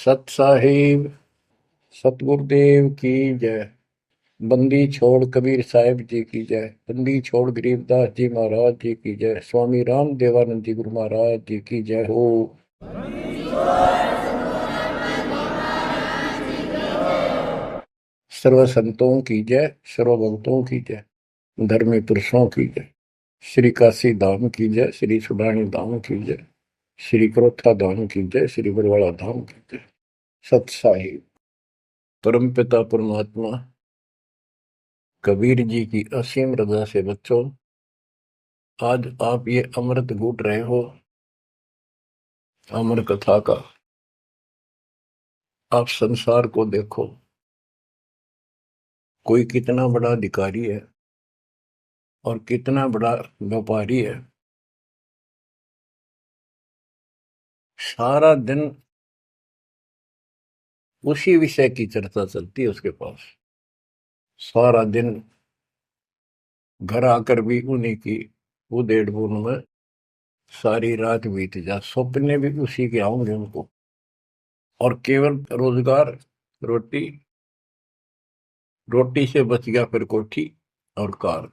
सत साहिब सतगुरुदेव की जय। बंदी छोड़ कबीर साहिब जी की जय। बंदी छोड़ गरीबदास जी महाराज जी की जय। स्वामी राम देवानंद जी गुरु महाराज जी की जय हो। सर्व संतों की जय, सर्व भक्तों की जय, धर्मी पुरुषों की जय। श्री काशी धाम की जय, श्री सुडानी धाम की जय, श्री क्रोथा धाम की जय, श्री बरवाड़ा धाम की जय। सत साहिब परमपिता परमात्मा कबीर जी की असीम रजा से बच्चों, आज आप ये अमृत घूट रहे हो अमर कथा का। आप संसार को देखो, कोई कितना बड़ा अधिकारी है और कितना बड़ा व्यापारी है। सारा दिन उसी विषय की चर्चा चलती है उसके पास। सारा दिन घर आकर भी उन्हीं की उधेड़ बुन में सारी रात बीत जा, सपने भी उसी के आऊंगे उनको। और केवल रोजगार, रोटी, रोटी से बच गया फिर कोठी और कार।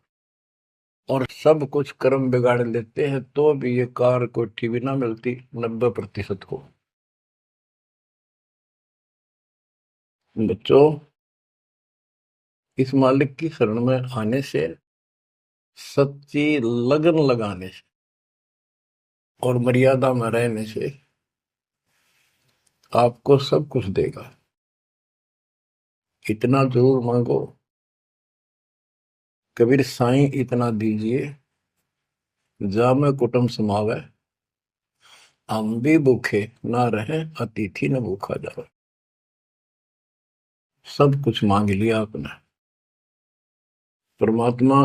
और सब कुछ कर्म बिगाड़ लेते हैं तो भी ये कार कोठी भी ना मिलती 90% को। बच्चों, इस मालिक की शरण में आने से, सच्ची लगन लगाने से और मर्यादा में रहने से आपको सब कुछ देगा। इतना जरूर मांगो, कबीर साईं इतना दीजिए, जामे कुटुंब समावे, हम भी भूखे ना रहे, अतिथि न भूखा जावे। सब कुछ मांग लिया आपने। परमात्मा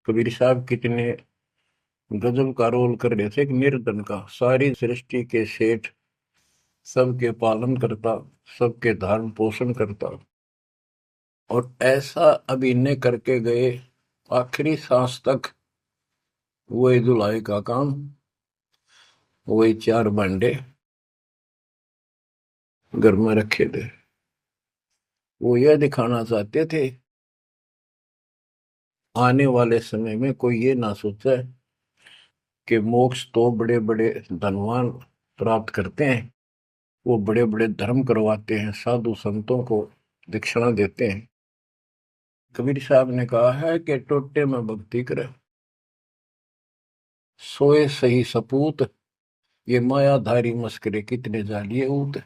कबीर साहब कितने गजब का रोल कर रहे थे। एक निर्धन का, सारी सृष्टि के सेठ, सबके पालन करता, सबके धारण पोषण करता, और ऐसा अभिनय करके गए आखिरी सांस तक। वही धुलाई का काम, वही 4 भांडे घर में रखे थे। वो यह दिखाना चाहते थे आने वाले समय में कोई ये ना सोचे कि मोक्ष तो बड़े बड़े धनवान प्राप्त करते हैं, वो बड़े बड़े धर्म करवाते हैं, साधु संतों को दक्षिणा देते हैं। कबीर साहब ने कहा है कि टोटे में भक्ति करे, सोए सही सपूत, ये मायाधारी मस्करे कितने जालिए ऊत।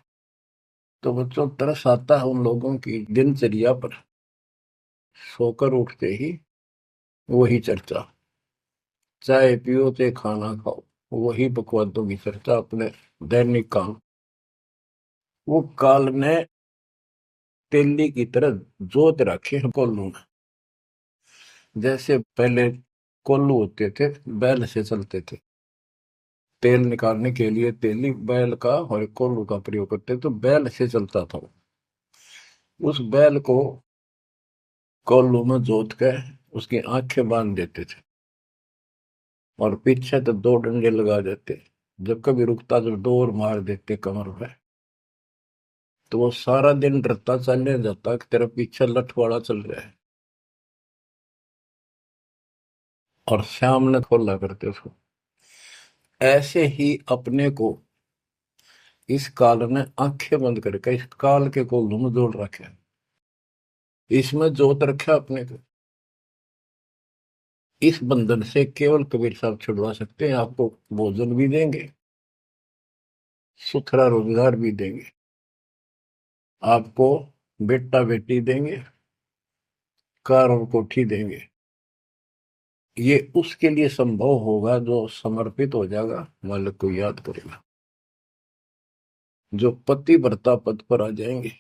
तो बच्चों, तरस आता है उन लोगों की दिनचर्या पर। सोकर उठते ही वही चर्चा, चाय पियो ते खाना खाओ, वही बकवादों की चर्चा, अपने दैनिक काम। वो काल ने तेली की तरह जोत रखे हैं कोल्लू में। जैसे पहले कोल्लू होते थे, बैल से चलते थे, तेल निकालने के लिए तेली बैल का और कोल्लू का प्रयोग करते, तो बैल से चलता था। उस बैल को कोल्लू में जोत के उसकी आंखें बांध देते थे और पीछे तो 2 डंडे लगा देते। जब कभी रुकता तो डोर मार देते कमर पे। तो वो सारा दिन डरता चलने जाता कि तेरा पीछे लठवाड़ा चल रहा है, और श्याम ने खोला करते उसको। ऐसे ही अपने को इस काल ने आंखें बंद करके इस काल के कोल्लू में जोड़ रखे, इसमें जोत रखा अपने को। इस बंधन से केवल कबीर साहब छुड़वा सकते हैं। आपको भोजन भी देंगे, सुथरा रोजगार भी देंगे, आपको बेटा बेटी देंगे, कार और कोठी देंगे। ये उसके लिए संभव होगा जो समर्पित हो जाएगा, मालिक को याद करेगा। जो पति व्रता पद पर आ जाएंगे,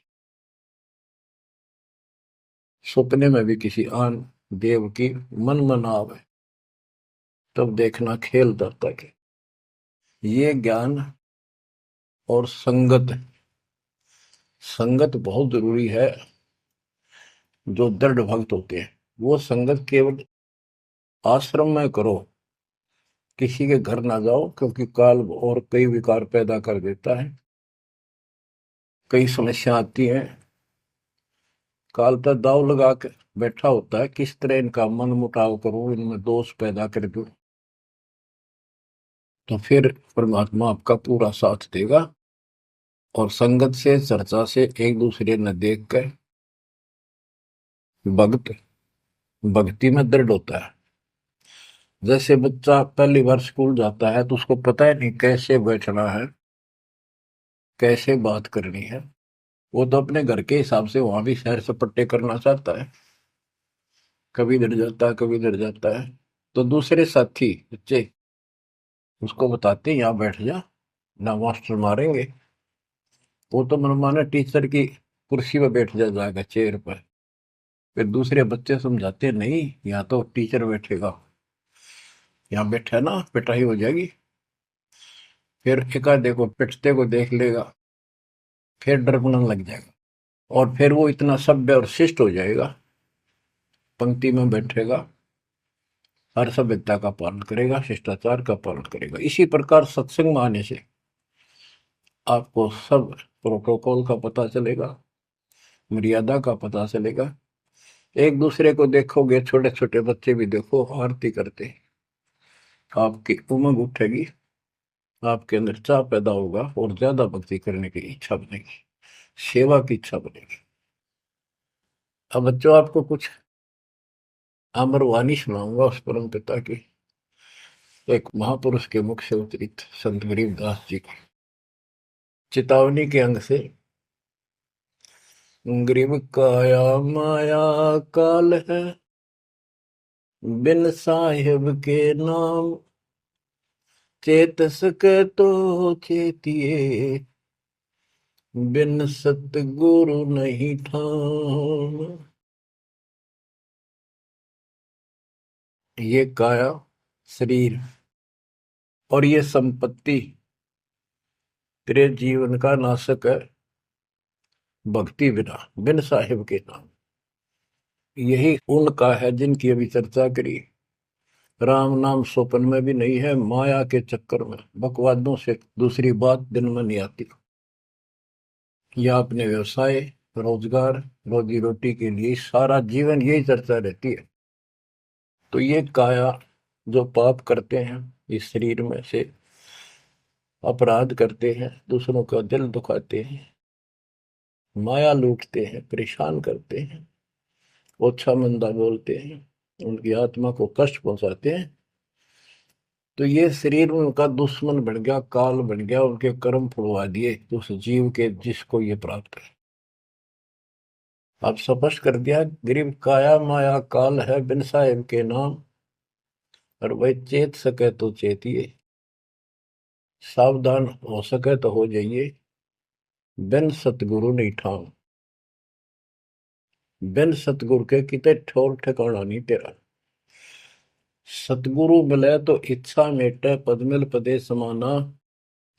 सपने में भी किसी आन देव की मन मना आवे, तब देखना खेल दत्ता के। ये ज्ञान और संगत, संगत बहुत जरूरी है। जो दृढ़ भक्त होते हैं वो संगत केवल आश्रम में करो, किसी के घर ना जाओ, क्योंकि काल और कई विकार पैदा कर देता है। कई समस्या आती है, काल पर दाव लगा के बैठा होता है, किस तरह इनका मन मुटाव करूं, इनमें दोष पैदा कर दूं, तो फिर परमात्मा आपका पूरा साथ देगा। और संगत से, चर्चा से, एक दूसरे न देख कर भक्त भक्ति में दृढ़ होता है। जैसे बच्चा पहली बार स्कूल जाता है तो उसको पता है नहीं कैसे बैठना है, कैसे बात करनी है। वो तो अपने घर के हिसाब से वहां भी सैर सपट्टे करना चाहता है, कभी इधर जाता है कभी इधर जाता है। तो दूसरे साथी बच्चे उसको बताते हैं यहाँ बैठ जा, ना मास्टर मारेंगे। वो तो मनमाना टीचर की कुर्सी पर बैठ जाएगा, चेयर पर। फिर दूसरे बच्चे समझाते हैं, नहीं यहाँ तो टीचर बैठेगा, यहाँ बैठा है ना पिटाई हो जाएगी। फिर एक आधे को पिटते को देख लेगा, फिर डरने लग जाएगा, और फिर वो इतना सभ्य और शिष्ट हो जाएगा, पंक्ति में बैठेगा, हर सभ्यता का पालन करेगा, शिष्टाचार का पालन करेगा। इसी प्रकार सत्संग में आने से आपको सब प्रोटोकॉल का पता चलेगा, मर्यादा का पता चलेगा। एक दूसरे को देखोगे, छोटे छोटे बच्चे भी देखो आरती करते, आपकी उमंग उठेगी, आपके अंदर चाह पैदा होगा और ज्यादा भक्ति करने की इच्छा बनेगी, सेवा की इच्छा बनेगी। अब बच्चों आपको कुछ अमरवाणी सुनाऊंगा उस परम पिता की, एक महापुरुष के मुख से उतरित संत गरीबदास जी की चेतावनी के अंग से। गरीब काया माया काल है, बिन साहिब के नाम, चेत सके तो चेतिए, बिन सतगुरु नहीं ठाम। ये काया शरीर और ये संपत्ति तेरे जीवन का नाशक है, भक्ति बिना, बिन साहिब के नाम। यही उनका है जिनकी अभी चर्चा करी। राम नाम स्वप्न में भी नहीं है, माया के चक्कर में बकवादों से दूसरी बात दिन में नहीं आती। या अपने व्यवसाय, रोजगार, रोजी रोटी के लिए सारा जीवन यही चर्चा रहती है। तो ये काया जो पाप करते हैं, इस शरीर में से अपराध करते हैं, दूसरों का दिल दुखाते हैं, माया लूटते हैं, परेशान करते हैं, ओछा मंदा बोलते हैं, उनकी आत्मा को कष्ट पहुंचाते हैं, तो ये शरीर उनका दुश्मन बन गया, काल बन गया, उनके कर्म फुड़वा दिए उस जीव के जिसको ये प्राप्त है। अब स्पष्ट कर दिया, गरीब काया माया काल है, बिन साहिब के नाम, और वह चेत सके तो चेतिए, सावधान हो सके तो हो जाइए, बिन सतगुरु नहीं ठाम। बिन सतगुरु के किते ठोर ठिकाना नहीं तेरा। सतगुरु मिले तो इच्छा मेटे, पदमिल पदे समाना,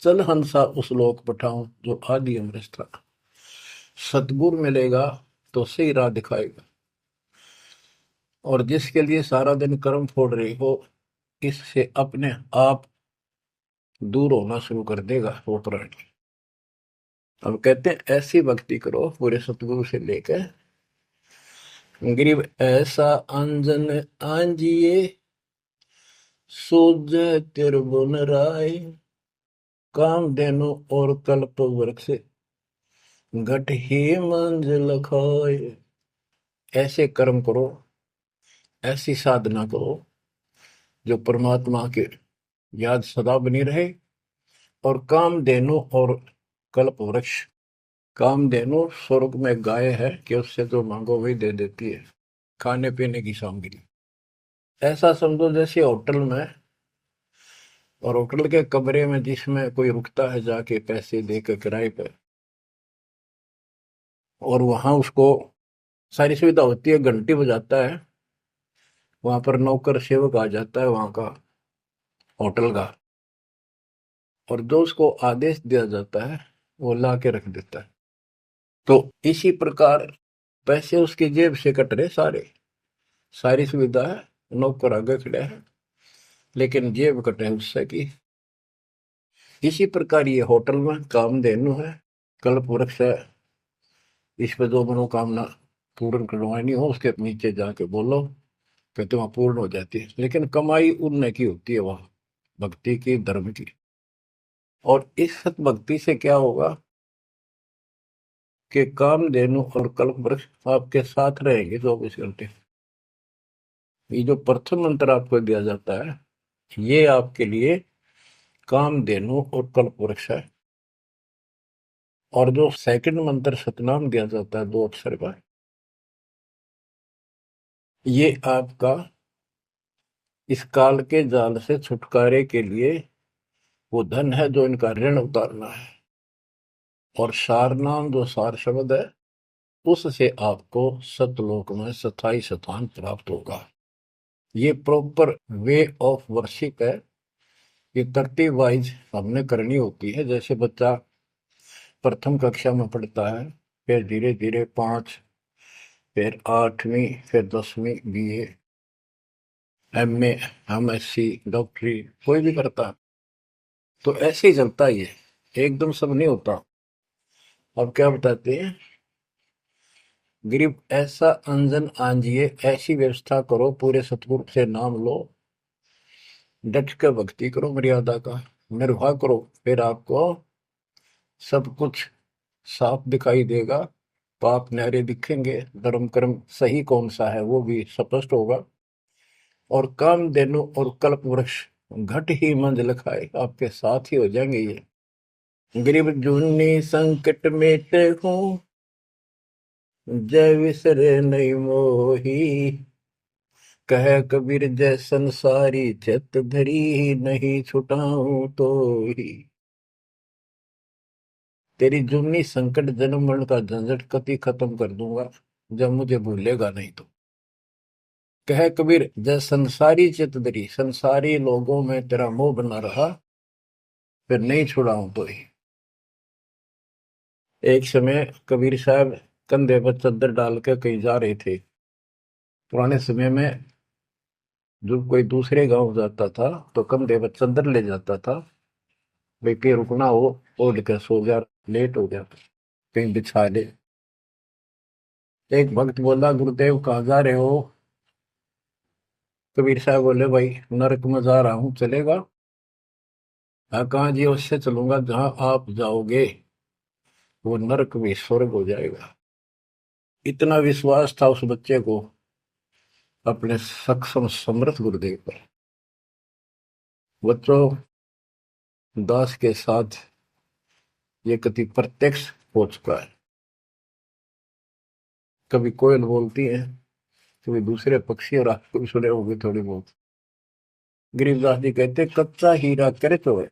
चल हंसा उस लोक पठाऊं जो आदि अमृत था। सतगुरु मिलेगा तो सही राह दिखाएगा, और जिसके लिए सारा दिन कर्म फोड़ रही हो, इससे अपने आप दूर होना शुरू कर देगा वो प्राणी। अब कहते हैं ऐसी भक्ति करो पूरे सतगुरु से लेकर, गरीब ऐसा अंजन आंजिए, सूझे तिरबुन राय, काम देनो और कल्प वृक्ष, घट ही मंजिल खाए। ऐसे कर्म करो, ऐसी साधना करो जो परमात्मा के याद सदा बनी रहे। और कामधेनु और कल्प वृक्ष, कामधेनु स्वर्ग में गाय है कि उससे जो मांगो वही दे देती है, खाने पीने की सामग्री। ऐसा समझो जैसे होटल में, और होटल के कमरे में जिसमें कोई रुकता है जाके पैसे देकर किराए पर, और वहां उसको सारी सुविधा होती है, घंटी बजाता है, वहां पर नौकर सेवक आ जाता है वहां का, होटल का, और जो उसको आदेश दिया जाता है वो ला के रख देता है। तो इसी प्रकार पैसे उसकी जेब से कट रहे सारे, सारी सुविधा है, नौकर आगे खड़े हैं, लेकिन जेब कटे उससे की। इसी प्रकार ये होटल में कामधेनु है, कल्प वृक्ष है, इस पे जो मनोकामना पूर्ण करवानी हो उसके नीचे जाके बोलो, कहते वहां पूर्ण हो जाती है। लेकिन कमाई उनने की होती है वहां, भक्ति की, धर्म की। और इस सत भक्ति से क्या होगा कि कामधेनु और कल्प वृक्ष आपके साथ रहेंगे 24 घंटे। ये जो प्रथम मंत्र आपको दिया जाता है, ये आपके लिए कामधेनु और कल्प वृक्ष है। और जो सेकंड मंत्र सतनाम दिया जाता है 2 अक्षर का, ये आपका इस काल के जाल से छुटकारे के लिए वो धन है जो इनका ऋण उतारना है। और सारनाम जो सार शब्द है, उससे आपको सतलोक में स्थायी स्थान प्राप्त होगा। ये प्रॉपर वे ऑफ वर्शिप है। ये तरतीब वाइज हमने करनी होती है। जैसे बच्चा प्रथम कक्षा में पढ़ता है, फिर धीरे धीरे 5, फिर 8वीं, फिर 10वीं BA, MA, MSc, डॉक्टरी कोई भी करता है, तो ऐसे ही चलता ही है, एकदम सब नहीं होता। अब क्या बताते हैं, गरीब ऐसा अंजन आंजिए, ऐसी व्यवस्था करो, पूरे सतगुरु से नाम लो, डट के भक्ति करो, मर्यादा का निर्वाह करो, फिर आपको सब कुछ साफ दिखाई देगा। पाप न्यारे दिखेंगे, धर्म कर्म सही कौन सा है वो भी स्पष्ट होगा। और कामधेनु और कल्प वृक्ष घट ही मंजिल खाए, आपके साथ ही हो जाएंगे ये। गरीब जूनी संकट मेटे हूँ, जय विसरे नहीं मोही, कह कबीर जय संसारी, चित धरी नहीं छुटाऊं तो ही। तेरी जूनी संकट जन्म मरण का झंझट कति खत्म कर दूंगा, जब मुझे भूलेगा नहीं तो। कह कबीर जय संसारी चित धरी, संसारी लोगों में तेरा मोह बना रहा, फिर नहीं छुड़ाऊं तो ही। एक समय कबीर साहब कंधे पर चद्दर डाल के कहीं जा रहे थे। पुराने समय में जो कोई दूसरे गांव जाता था तो कंधे पर चद्दर ले जाता था, भाई कहीं रुकना हो, ओढ़ के सो जा, लेट हो गया कहीं बिछा ले। एक भक्त बोला, गुरुदेव कहाँ जा रहे हो? कबीर साहब बोले, भाई नरक में जा रहा हूँ, चलेगा? हाँ, कहाँ जी? उससे चलूंगा जहां आप जाओगे वो नरक भी स्वर्ग हो जाएगा। इतना विश्वास था उस बच्चे को अपने सक्षम समर्थ गुरुदेव पर। बच्चों, दास के साथ ये कति प्रत्यक्ष हो चुका है। कभी कोयल बोलती है, कभी दूसरे पक्षी, और आपको भी सुने होंगे थोड़ी बहुत। गरीबदास जी कहते, कच्चा हीरा करे तो है,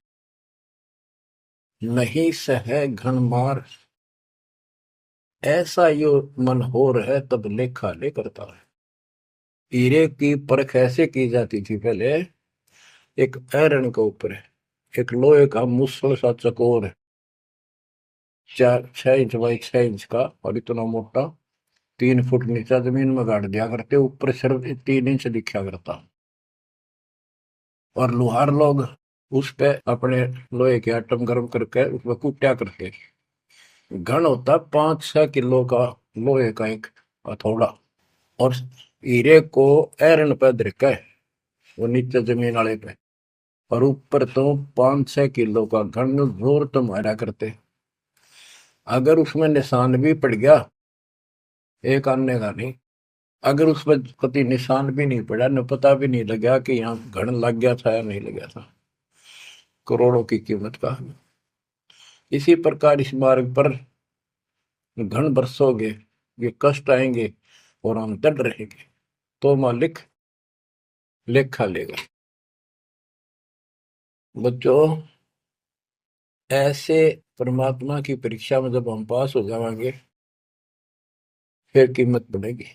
नहीं सह घन मार, ऐसा यो मन हो है तब लेखा ले करता है। हीरे की परख ऐसे की जाती थी पहले, एक आयरन के ऊपर है, एक लोहे का मुसल सा चकोर है, 6 इंच बाई 6 इंच का, और इतना मोटा, 3 फुट नीचा जमीन में गाड़ दिया करते, ऊपर सिर्फ 3 इंच दिखा करता। और लोहार लोग उस पे अपने लोहे के आइटम गर्म करके उसमें कूटा करते। घन होता 5-6 किलो का लोहे का एक हथौड़ा, और हीरे को ऐरन पे धरके वो नीचे जमीन वाले पे, और ऊपर तो 5-6 किलो का घन जोर तो मारा करते। अगर उसमें निशान भी पड़ गया, एक आने का नहीं, अगर उस पर कति निशान भी नहीं पड़ा, न पता भी नहीं लगा कि यहाँ घन लग गया था या नहीं लग गया था, करोड़ों की कीमत का। इसी प्रकार इस मार्ग पर घन बरसोगे, ये कष्ट आएंगे और हम डट रहेंगे, तो मालिक लेखा लेगा। बच्चों, ऐसे परमात्मा की परीक्षा में जब हम पास हो जाएंगे, फिर कीमत बढ़ेगी।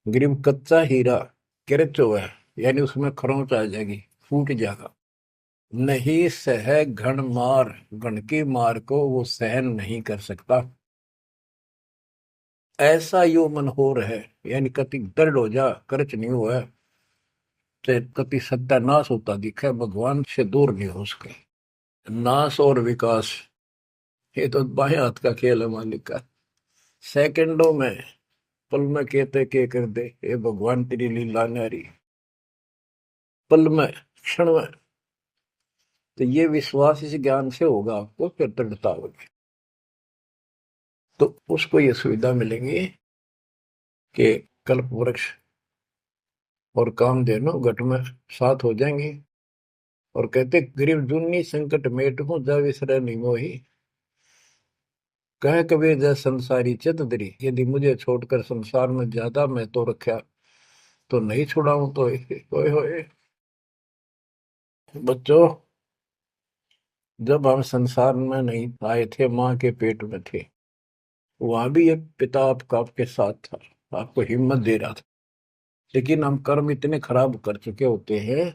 गरीब कच्चा हीरा किरच है, यानी उसमें खरोंच आ जाएगी, फूट जाएगा। नहीं सह घन मार, घन की मार को वो सहन नहीं कर सकता। ऐसा यो मन हो रहे, यानी कति दर्द हो जा, करच नहीं हुआ, चाहे कति सत्यानाश होता दिखे, भगवान से दूर नहीं हो सके। नाश और विकास ये तो बाएं हाथ का खेल है मालिक का। सेकंडों में, पल में कहते के कर दे, ये भगवान तेरी लीला न्यारी। पल में, क्षण में। तो ये विश्वास इस ज्ञान से होगा आपको, फिर दृढ़ता होगी। तो उसको ये सुविधा मिलेंगी कि कल्प वृक्ष और कामधेनु घट में साथ हो जाएंगे। और कहते गरीब दुन्नी संकट मेट हूं जा विसर नहीं मोही। कह कबीर जय संसारी चित धरी, यदि मुझे छोड़कर संसार में ज्यादा मैं तो रखा तो नहीं छुड़ाऊं तो होए होए। बच्चों, जब हम संसार में नहीं आए थे, माँ के पेट में थे, वहां भी एक पिता आपका आपके साथ था, आपको हिम्मत दे रहा था। लेकिन हम कर्म इतने खराब कर चुके होते हैं,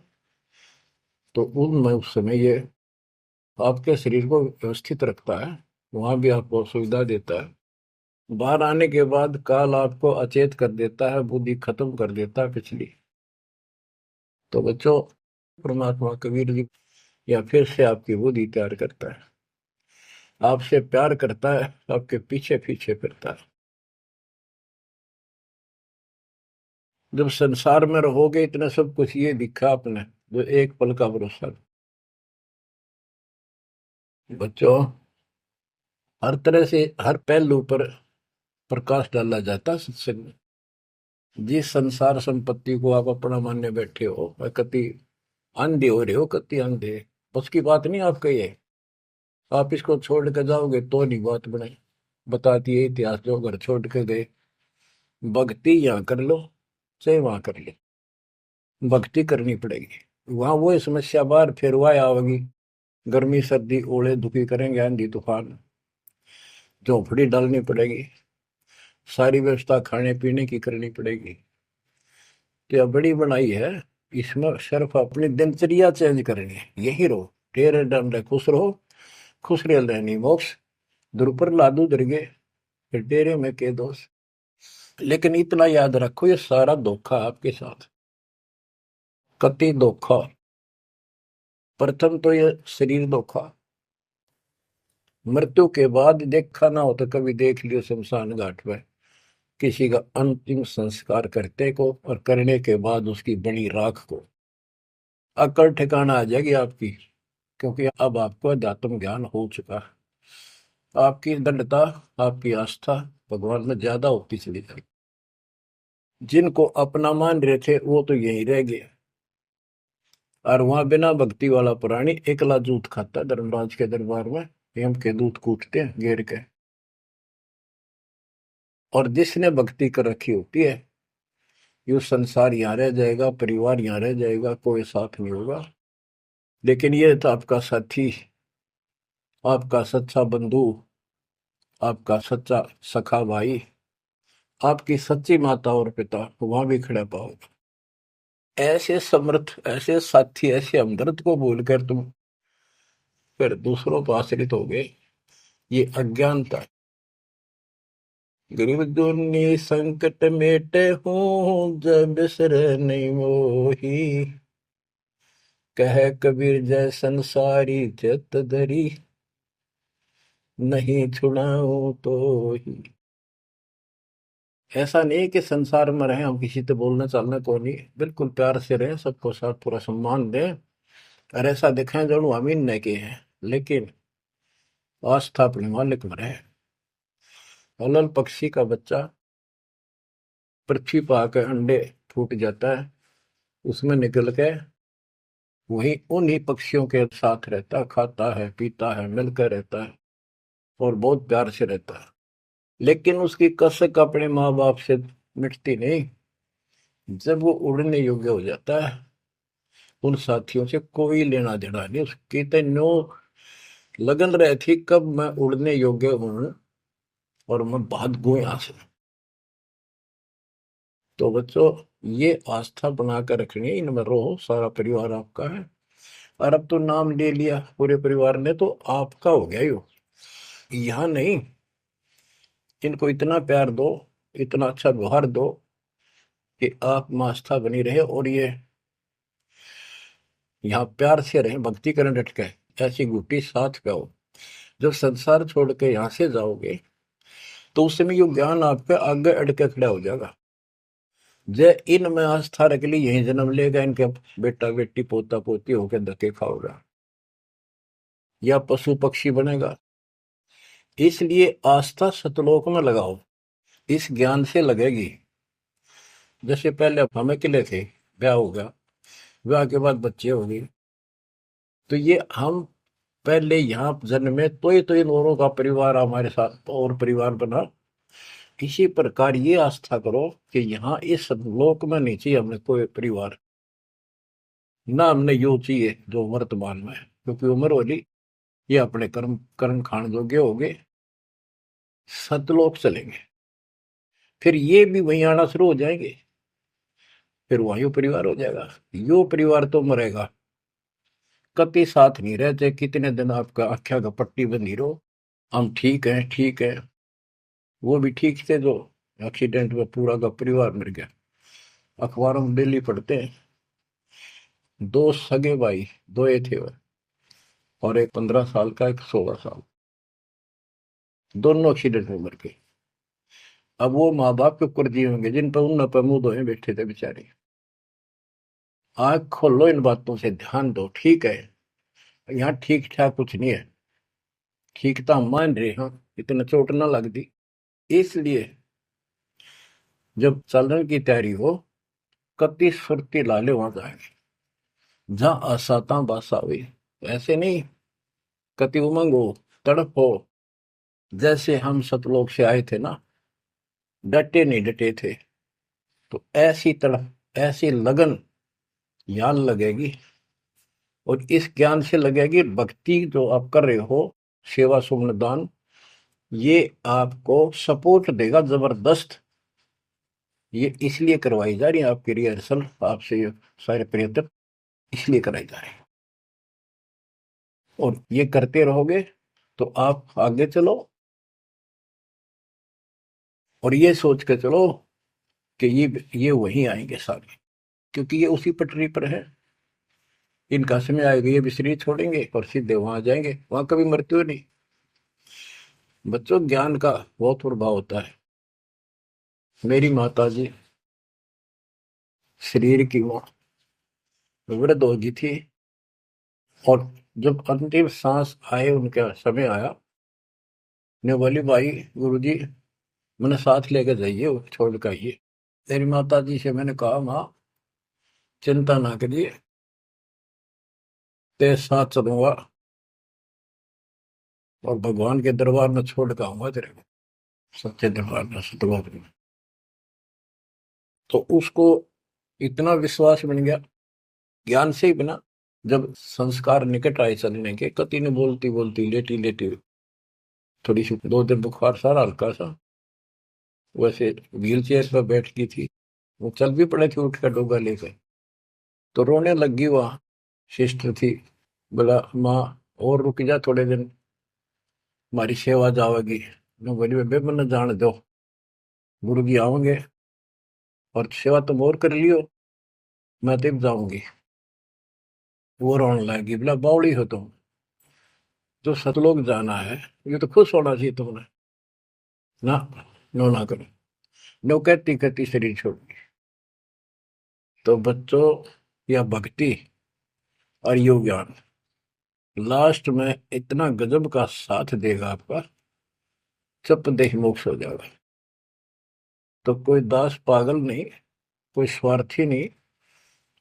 तो उनमें उस समय ये आपके शरीर को व्यवस्थित रखता है, वहां भी आपको सुविधा देता है। बाहर आने के बाद काल आपको अचेत कर देता है, बुद्धि खत्म कर देता है पिछली। तो बच्चों, परमात्मा कबीर जी या फिर से आपकी बुद्धि तैयार करता है, आपसे प्यार करता है, आपके पीछे पीछे फिरता है। जब संसार में रहोगे, इतना सब कुछ ये दिखा आपने, जो एक पल का भरोसा। बच्चों, हर तरह से हर पहलू पर प्रकाश डाला जाता है सत्संग में। जिस संसार संपत्ति को आप अपना मानने बैठे हो, वह कति अंधे हो रहे हो, कति अंधे, उसकी बात नहीं आपका ये। आप इसको छोड़ कर जाओगे तो नहीं बात बने। बताती है इतिहास, जो घर छोड़ के गए, भक्ति यहाँ कर लो चाहे वहां कर लो, भक्ति करनी पड़ेगी। वहां वो समस्या बार फिर वह आवेगी, गर्मी सर्दी ओले दुखी करेंगे, आंधी तूफान, झोंपड़ी डालनी पड़ेगी, सारी व्यवस्था खाने पीने की करनी पड़ेगी। तो यह बड़ी बनाई है, इसमें सिर्फ अपनी दिनचर्या चेंज करनी है। यही रहो, टेरे डंडे खुश रहो, खुश रह रहनी मोक्ष, द्रुपर लादू दरगे, फिर डेरे में के दोष। लेकिन इतना याद रखो, ये सारा धोखा आपके साथ, कति धोखा। प्रथम तो ये शरीर धोखा, मृत्यु के बाद देखा ना हो तो कभी देख लियो शमशान घाट में किसी का अंतिम संस्कार करते को, और करने के बाद उसकी बड़ी राख को अकल ठिकाना आ जाएगी आपकी। क्योंकि अब आपको अध्यात्म ज्ञान हो चुका है, आपकी दृढ़ता, आपकी आस्था भगवान में ज्यादा होती चली जाएगी। जिनको अपना मान रहे थे वो तो यही रह गए, और वहां बिना भक्ति वाला प्राणी एकला जूत खाता, धर्मराज के दरबार में यम के दूत कूटते हैं घेर के। और जिसने भक्ति कर रखी होती है, ये संसार यहाँ रह जाएगा, परिवार यहाँ रह जाएगा, कोई साथ नहीं होगा। लेकिन ये तो आपका साथी, आपका सच्चा बंधु, आपका सच्चा सखा भाई, आपकी सच्ची माता और पिता वहां भी खड़े पाओगे। ऐसे समर्थ, ऐसे साथी, ऐसे हमदर्द को भूलकर तुम फिर दूसरों पर आश्रित हो गए, ये अज्ञानता। गरीब दुनी संकट मेटे हूँ, जब बिसर नहीं मोही। कह कबीर जय संसारी चित धरी, नहीं छुड़ाऊं तो ही। ऐसा नहीं कि संसार में रहे हम किसी से बोलना चालना को नहीं, बिल्कुल प्यार से रहे, सबको साथ पूरा सम्मान दें, और ऐसा दिखाएं जरूर हम इन नहीं के हैं, लेकिन आस्था अपने मालिक में रहे। हलल पक्षी का बच्चा पृथ्वी पर आकर अंडे फूट जाता है, उसमें निकल के वही उन्हीं पक्षियों के साथ रहता, खाता है, पीता है, मिलकर रहता है, और बहुत प्यार से रहता है। लेकिन उसकी कसक अपने माँ बाप से मिटती नहीं। जब वो उड़ने योग्य हो जाता है, उन साथियों से कोई लेना देना नहीं, उसकी तो नो लगन रही थी कब मैं उड़ने योग्य हूं और मैं भाग गूं यहां से। तो बच्चों, ये आस्था बनाकर रखनी है, इनमें रहो, सारा परिवार आपका है। और अब तो नाम ले लिया पूरे परिवार ने, तो आपका हो गया यो, यहाँ नहीं। इनको इतना प्यार दो, इतना अच्छा व्यवहार दो कि आप में आस्था बनी रहे, और ये यहाँ प्यार से रहे, भक्ति करें डट के, ऐसी गुटी साथ का हो। जब संसार छोड़ के यहां से जाओगे तो उस समय ये ज्ञान आपके आगे अड़के खड़ा हो जाएगा। जय इनमें आस्था रख ली, यही जन्म लेगा, इनके बेटा बेटी पोता पोती होकर धक्के खाओगा या पशु पक्षी बनेगा। इसलिए आस्था सतलोक में लगाओ, इस ज्ञान से लगेगी। जैसे पहले हम अकेले थे, ब्याह हो गया, ब्याह के बाद बच्चे हो गए, तो ये हम पहले यहाँ जन्म में तो इन औरों का परिवार हमारे साथ और परिवार बना। इसी प्रकार ये आस्था करो कि यहाँ इस लोक में नहीं चाहिए हमने कोई परिवार, ना हमने यो चाहिए जो वर्तमान में है, क्योंकि उम्र होली ये अपने कर्म कर्म खान जोगे हो गए, सतलोक चलेंगे, फिर ये भी वहीं आना शुरू हो जाएंगे, फिर वहीं परिवार हो जाएगा। यो परिवार तो मरेगा, कभी साथ नहीं रहते, कितने दिन आपका आख्या का पट्टी बंधी रहो, हम ठीक है ठीक है। वो भी ठीक थे जो एक्सीडेंट में पूरा का परिवार मर गया। अखबारों में डेली पढ़ते हैं, दो सगे भाई, दो ये थे वो, और एक 15 साल का, एक 16 साल, दोनों एक्सीडेंट में मर गए। अब वो माँ बाप के ऊपर जी होंगे जिन पर उन पर मुंह धोए बैठे थे बेचारे। आंख खोलो, इन बातों से ध्यान दो। ठीक है, यहाँ ठीक ठाक कुछ नहीं है, ठीक तो हम मान रहे हैं, इतना चोट ना लग दी। इसलिए जब चलने की तैयारी हो, कति सुरती लाले वहां जाएंगे जहां आसाता बासा हुई। ऐसे नहीं, कति उमंग हो, तड़प हो, जैसे हम सतलोक से आए थे ना, डटे नहीं डटे थे, तो ऐसी तड़प ऐसी लगन यहाँ लगेगी। और इस ज्ञान से लगेगी भक्ति जो आप कर रहे हो, सेवा सुमन दान, ये आपको सपोर्ट देगा जबरदस्त। ये इसलिए करवाई जा रही है आपकी रिहर्सल, आपसे ये सारे प्रयत्न इसलिए कराई जा रहे हैं। और ये करते रहोगे तो आप आगे चलो, और ये सोच के चलो कि ये वहीं आएंगे सारे, क्योंकि ये उसी पटरी पर है। इनका समय आएगा, ये भी शरीर छोड़ेंगे और सीधे वहां जाएंगे, वहां कभी मृत्यु नहीं। बच्चों, ज्ञान का बहुत प्रभाव होता है। मेरी माता जी शरीर की वो वृद्ध हो गई थी, और जब अंतिम सांस आए, उनका समय आया, ने बोली भाई गुरु जी मैंने साथ लेकर जाइए, वो छोड़ कर आइए। मेरी माता जी से मैंने कहा, माँ चिंता ना करिए, तेरे साथ चलूंगा और भगवान के दरबार में छोड़ कर आऊंगा तेरे को, सच्चे दरबार में, सतलोक में। तो उसको इतना विश्वास बन गया, ज्ञान से ही बना। जब संस्कार निकट आए चलने के, कति ने बोलती बोलती लेटी लेटी, थोड़ी सी 2 दिन बुखार सारा हल्का सा, वैसे व्हील चेयर पर बैठ की थी, वो चल भी पड़े थे उठ कर डोगा लेकर, तो रोने लगी। वहाँ सिस्टर थी, बोला माँ और रुक जा थोड़े दिन, हमारी सेवा जावेगी। मैं बोली बेबे मैंने जान दो, गुरु जी आओगे और सेवा तुम और कर लियो, मैं तब जाऊंगी। वो रोने लगी, बोला बावड़ी हो तुम, तो सतलोक जाना है, ये तो खुश होना चाहिए तुमने, ना नो ना करो। नो कहती कहती शरीर छोड़ दी। तो बच्चों, या भक्ति और योग ज्ञान लास्ट में इतना गजब का साथ देगा आपका, चप देह मोक्ष हो जाएगा। तो कोई दास पागल नहीं, कोई स्वार्थी नहीं,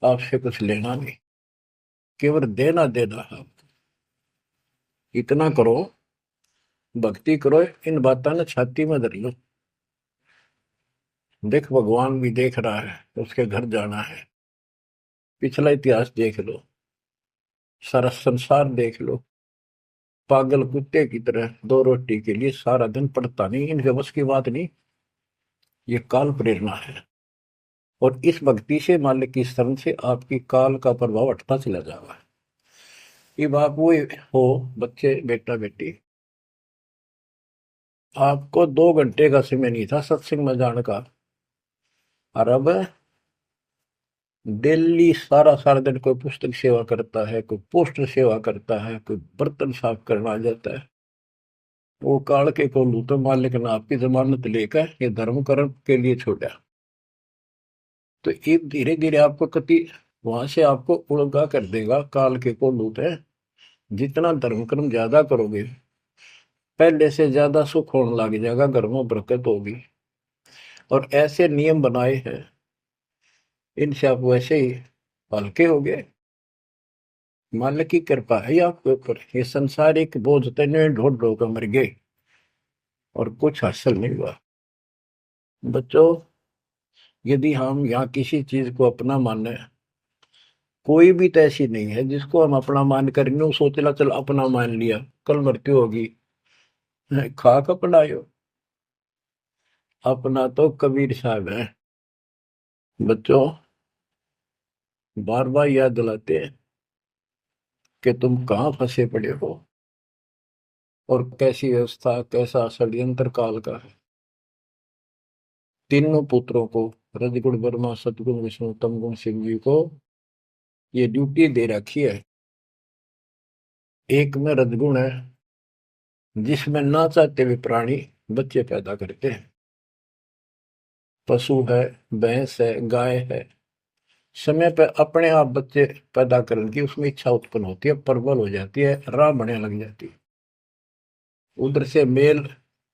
आपसे कुछ लेना नहीं, केवल देना देना है। इतना करो, भक्ति करो, इन बातों ने छाती में धर लो। देख भगवान भी देख रहा है, उसके घर जाना है, पिछला इतिहास देख लो, सारा संसार देख लो। पागल कुत्ते की तरह 2 रोटी के लिए सारा दिन पड़ता नहीं, इनके बस की बात नहीं। ये काल प्रेरणा है, और इस भक्ति से, मालिक की शरण से आपकी काल का प्रभाव हटता चला जाएगा। ये आप वो हो बच्चे, बेटा बेटी, आपको 2 घंटे का समय नहीं था सत्संग में जाने का, और अब डेली सारा सारा दिन कोई पुस्तक सेवा करता है, कोई पोस्टर सेवा करता है, कोई बर्तन साफ करना आ जाता है। वो काल के को लू तो मालिक ने आपकी जमानत लेकर ये धर्म कर्म के लिए छोड़ा। तो ये धीरे धीरे आपको कति वहां से आपको उड़गा कर देगा काल के को लूट है। जितना धर्म कर्म ज्यादा करोगे पहले से ज्यादा सुख होने लग जाएगा, घर में बरकत होगी। और ऐसे नियम बनाए हैं इनसे आप वैसे ही हल्के हो गए। मालिक की कृपा है आपके ऊपर। ये संसारिक बोझ तने ढोड ढो कर मर गए और कुछ हासिल नहीं हुआ। बच्चों, यदि हम यहाँ किसी चीज को अपना माने, कोई भी तो ऐसी नहीं है जिसको हम अपना मान कर सोचला चल अपना मान लिया कल मृत्यु होगी। खाक अपनायो, अपना तो कबीर साहब है। बच्चों, बार बार याद दिलाते हैं कि तुम कहाँ फंसे पड़े हो और कैसी व्यवस्था कैसा षड्यंत्र काल का है। तीनों पुत्रों को, रजगुण ब्रह्मा सतगुण विष्णु तमगुण शिव जी को ये ड्यूटी दे रखी है। एक में रजगुण है जिसमें ना चाहते हुए प्राणी बच्चे पैदा करते हैं। पशु है, भैंस है, गाय है, समय पे अपने आप बच्चे पैदा करने की उसमें इच्छा उत्पन्न होती है, प्रबल हो जाती है, राह बढ़ने लग जाती है। उधर से मेल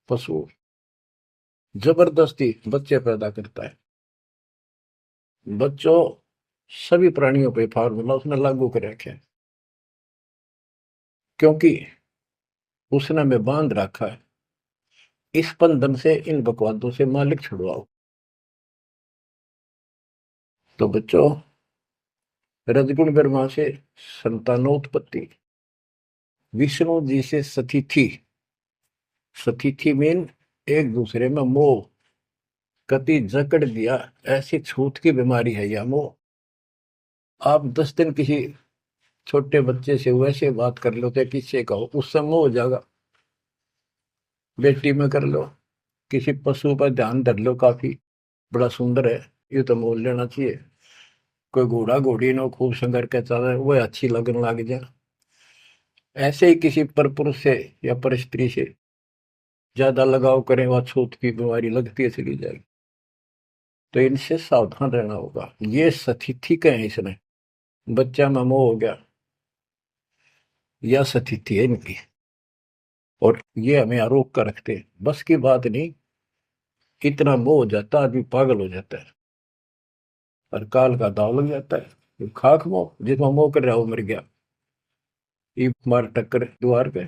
पशु जबरदस्ती बच्चे पैदा करता है। बच्चों, सभी प्राणियों पे फार्मूला उसने लागू कर रखे हैं, क्योंकि उसने हमें बांध रखा है। इस बंधन से, इन बकवादों से मालिक छुड़वाओ। तो बच्चों, रजगुण ब्रह्मा से संतानोत्पत्ति, विष्णु जी से सतिथि। सतिथि मीन एक दूसरे में मोह, कति जकड़ दिया, ऐसी छूत की बीमारी है यह मोह। आप 10 दिन किसी छोटे बच्चे से वैसे बात कर लो तो किससे कहो, उससे मोह हो जाएगा। बेटी में कर लो, किसी पशु पर ध्यान धर लो, काफी बड़ा सुंदर है, ये तो मोल लेना चाहिए। कोई घोड़ा घोड़ी नो खूब संगर के चल वो अच्छी लगने लग जाए। ऐसे ही किसी पर पुरुष से या पर स्त्री से ज्यादा लगाव करें, वह छूत की बीमारी लगती है चली जाएगी। तो इनसे सावधान रहना होगा। ये सतिथि के हैं, इसने बच्चा में मोह हो गया, यह सतिथि है इनकी। और ये हमें आरोप कर रखते हैं, बस की बात नहीं। इतना मोह हो जाता है, आदमी पागल हो जाता है और काल का दाव लग जाता है। ये खाक मोह, जिसमें मोह कर रहा वो मर गया, ये मार टक्कर द्वार पे।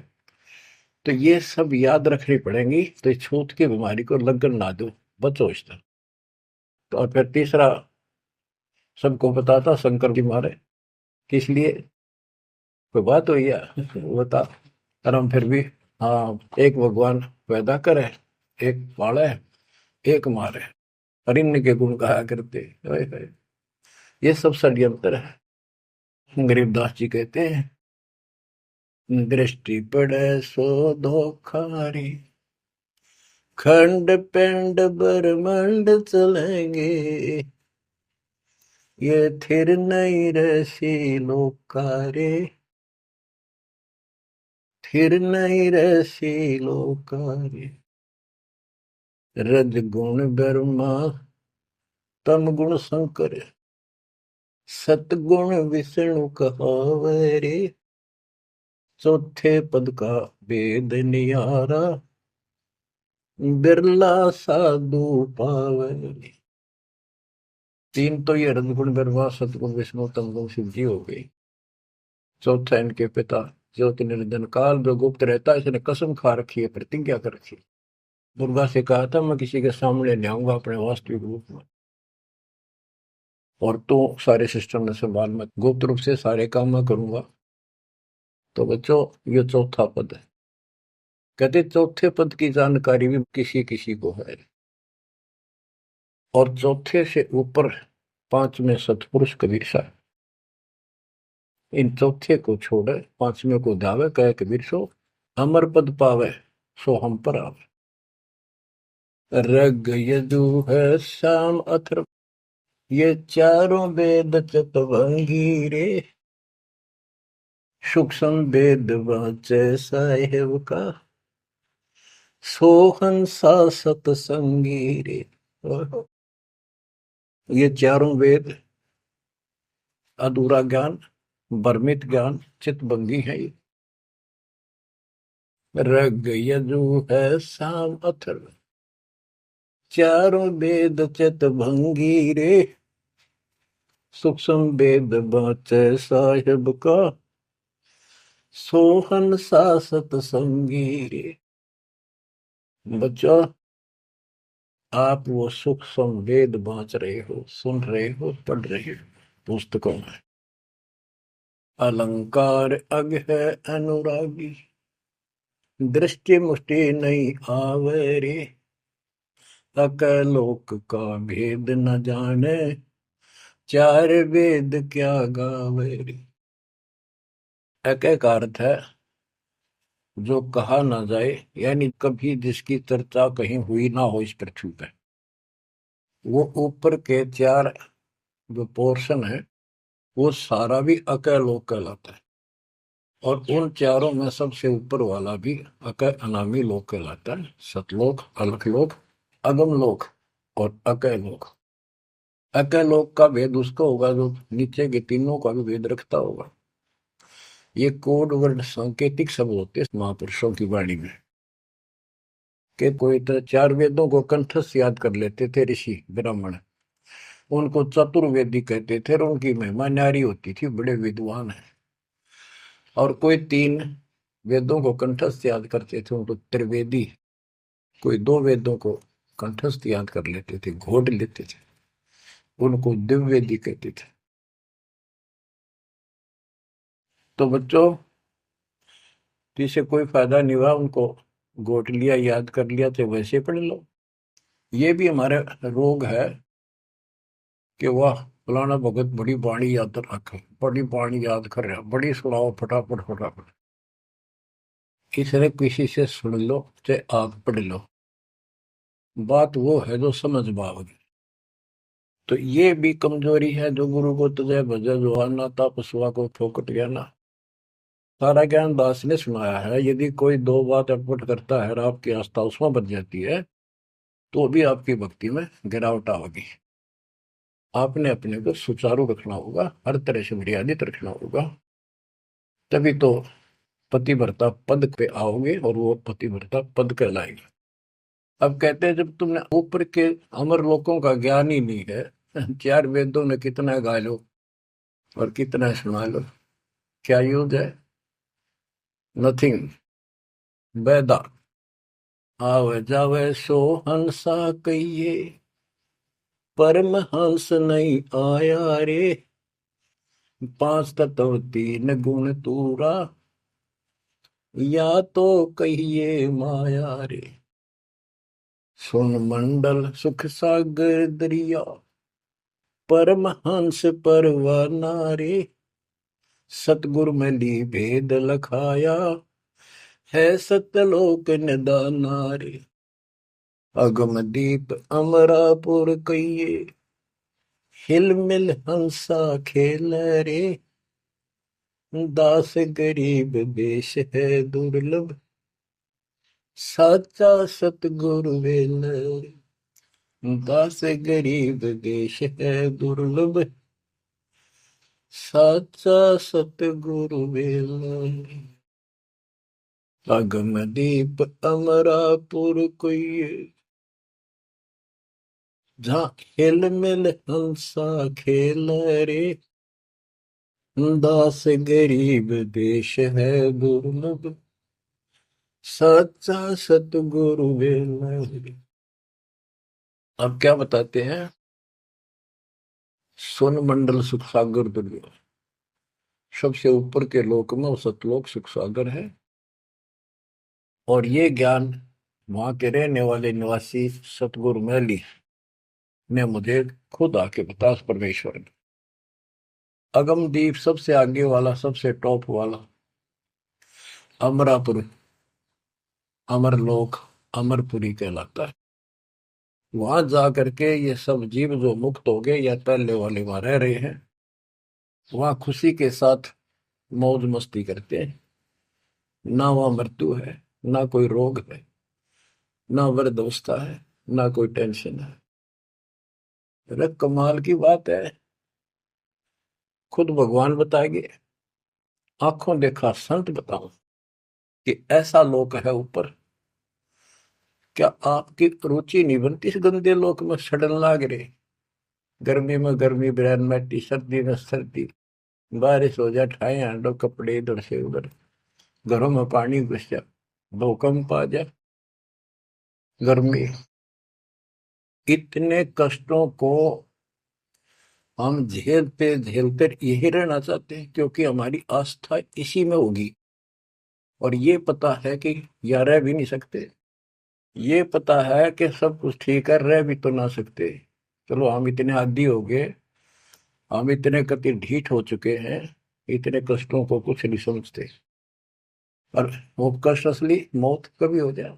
तो ये सब याद रखनी पड़ेंगी, तो इस छूत की बीमारी को लगन ना दो, बचो इससे। तो और फिर तीसरा सबको बताता शंकर जी मारे किस लिए, कोई बात हुई है बता। और हम फिर भी, हाँ, एक भगवान पैदा करे, एक पाले, एक मारे, और इनके के गुण गाया करते। ओए होए, ये सब षड्यंत्र है। गरीबदास जी कहते हैं, दृष्टि पड़े सो धोखारी, खंड पिंड ब्रह्मांड चलेंगे, ये थिर नहीं रसी लोकारे, थिर नहीं रसी लोकारे। रज गुण ब्रह्मा तम गुण शंकर, सतगुण विष्णु कहावे रे, चौथे पद का वेद नियारा, बिरला साधु पावे रे। तीन तो ये रजगुण ब्रह्मा सतगुण विष्णु तमगुण शिव जी हो गई। चौथा इनके पिता ज्योति निरंजन काल जो गुप्त रहता है, इसने कसम खा रखी है, प्रतिज्ञा कर रखी है। दुर्गा से कहा था मैं किसी के सामने नहीं आऊंगा अपने वास्तविक रूप में, और तो सारे सिस्टम ने संभाल, मैं गुप्त रूप से सारे काम मैं करूंगा। तो बच्चों, ये चौथा पद है। कहते चौथे पद की जानकारी भी किसी किसी को है, और चौथे से ऊपर पांचवें सतपुरुष कबीर साहब। इन चौथे को छोड़े पांचवें को धावे, कहे कबीर सो अमर पद पावे, सो हम पर आवे। रग यजु है श्याम अथर्व, ये चारों वेद चतुरंगी रे, सूक्ष्म वेद वाचे साहेब का, सोहन सा सतसंगी रे। ये चारों वेद, अधूरा ज्ञान, भ्रमित ज्ञान, चितभंगी है ये। रग यजु है साम अथर, चारों वेद चितभंगी रे। सूक्ष्म वेद बाचे साहिब का, सोहन सा सतसंगी रे। बच्चों, आप वो सूक्ष्म वेद बांच रहे हो, सुन रहे हो, पढ़ रहे हो पुस्तकों में। अलंकार अग है अनुरागी, दृष्टि मुष्टि नहीं आवे रे। अकलोक का भेद न जाने, चार वेद क्या गावे रे। एक एक अर्थ है जो कहा ना जाए, यानी कभी जिसकी चर्चा कहीं हुई ना हो इस पृथ्वी पे। वो ऊपर के चार जो पोर्शन है, वो सारा भी अकलोक कहलाता है। और उन चारों में सबसे ऊपर वाला भी अकय अनामी लोक कहलाता है। सतलोक, अलखलोक, अगम लोक और अकय लोक। अकय लोक का भेद उसको होगा जो नीचे के तीनों का भी भेद रखता होगा। ये कोड वर्ड सांकेतिक शब्द होते हैं महापुरुषों की वाणी में। कि कोई तो चार वेदों को कंठस्थ याद कर लेते थे ऋषि ब्राह्मण, उनको चतुर्वेदी कहते थे और उनकी महिमा न्यारी होती थी, बड़े विद्वान है। और कोई तीन वेदों को कंठस्थ याद करते थे, उनको त्रिवेदी। कोई दो वेदों को कंठस्थ याद कर लेते थे, घोट लेते थे, उनको दिव्यवेदी कहते थे। तो बच्चों, जिसे कोई फायदा नहीं हुआ, उनको घोट लिया, याद कर लिया, तो वैसे पढ़ लो। ये भी हमारा रोग है कि वाह फलाना भगत बड़ी वाणी याद रखे, बड़ी वाणी याद कर रहा, बड़ी सुनाओ फटाफट फटाफट। इसने किसी से सुन लो चाहे आप पढ़ लो, बात वो है जो समझ पाओगे। तो ये भी कमजोरी है। जो गुरु को तुझे भजे जो आना था, पशुआ को फोकट गया ना। सारा ज्ञान दास ने सुनाया है। यदि कोई दो बात अटपट करता है और आपकी आस्था उसमें बच जाती है, तो भी आपकी भक्ति में गिरावट आएगी। आपने अपने को सुचारू रखना होगा, हर तरह से मर्यादित रखना होगा, तभी तो पतिव्रता पद पे आओगे और वो पतिव्रता पद कहलाएगा। अब कहते हैं जब तुमने ऊपर के अमर लोकों का ज्ञान ही नहीं है, चार वेदों में कितना गा लो और कितना सुना लो, क्या यूज है? नथिंग। बैदा आवे जावे सो हंसा कहिए, परमहंस नहीं आया रे। पांच तत्व तीन गुण तूरा, या तो कहिए माया रे। सुन मंडल सुख सागर दरिया, परमहंस परवाना रे। सतगुर में ली भेद लखाया, है सतलोक निदाना रे। अगम दीप अमरापुर कहिए, हिल मिल हंसा खेल रे। दास गरीब देश है दुर्लभ, साचा सतगुरु वेल रे। दास गरीब देश है दुर्लभ, साचा सतगुरु वेल रे। अगम दीप अमरापुर कोई, जहाँ हिल मिल हंसा खेल रे। दास गरीब देश है दुर्लभ, सच्चा सतगुरु वेल। अब क्या बताते हैं? सुन मंडल सुख सागर दुर्लभ, सबसे ऊपर के लोक में वो सतलोक सुख सागर है। और ये ज्ञान वहां के रहने वाले निवासी सतगुरु मैली ने मुझे खुद आके बता, परमेश्वर ने। अगमदीप सबसे आगे वाला, सबसे टॉप वाला अमरापुर, अमरलोक, अमरपुरी कहलाता है। वहां जा करके ये सब जीव जो मुक्त हो गए या पहले वाले वहां रह रहे हैं, वहां खुशी के साथ मौज मस्ती करते हैं। ना वहां मृत्यु है, ना कोई रोग है, ना वृद्धावस्था है, ना कोई टेंशन है। अरे कमाल की बात है, खुद भगवान बताएंगे, आंखों देखा संत बताऊं कि ऐसा लोक है ऊपर। क्या आपकी रुचि नहीं बनती इस गंदे लोक में सड़न लाग रहे? गर्मी में गर्मी ब्रैन मैटी, सर्दी में सर्दी, बारिश हो जाए ठाए हांडो कपड़े इधर से उधर, घरों में पानी घुस जाए, भूकंप आ जाए, गर्मी, इतने कष्टों को हम झेलते झेलते यही रहना चाहते हैं, क्योंकि हमारी आस्था इसी में होगी। और ये पता है कि या रह भी नहीं सकते, ये पता है कि सब कुछ ठीक है, रह भी तो ना सकते। चलो हम इतने आदी हो गए, हम इतने कति ढीठ हो चुके हैं, इतने कष्टों को कुछ नहीं समझते। और वो कष्ट असली मौत कभी हो जाए,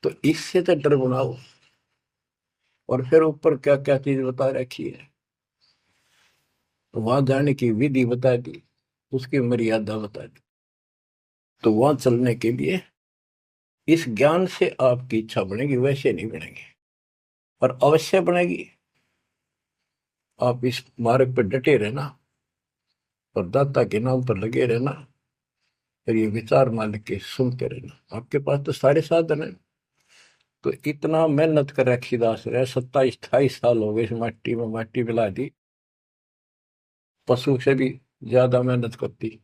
तो इससे तो डर बनाओ। और फिर ऊपर क्या क्या चीज बता रखी है, तो वहां जाने की विधि बता दी, उसकी मर्यादा बता दी। तो वहां चलने के लिए इस ज्ञान से आपकी इच्छा बनेगी, वैसे नहीं बनेगी, और अवश्य बनेगी। आप इस मार्ग पर डटे रहना और दाता के नाम पर लगे रहना, फिर ये विचार मालिक के सुनते रहना। आपके पास तो सारे साधन है। तो इतना मेहनत कर रखी दास रहे, 27-28 साल हो गए इस माटी में, माटी मिला दी, पशु से भी ज्यादा मेहनत करती,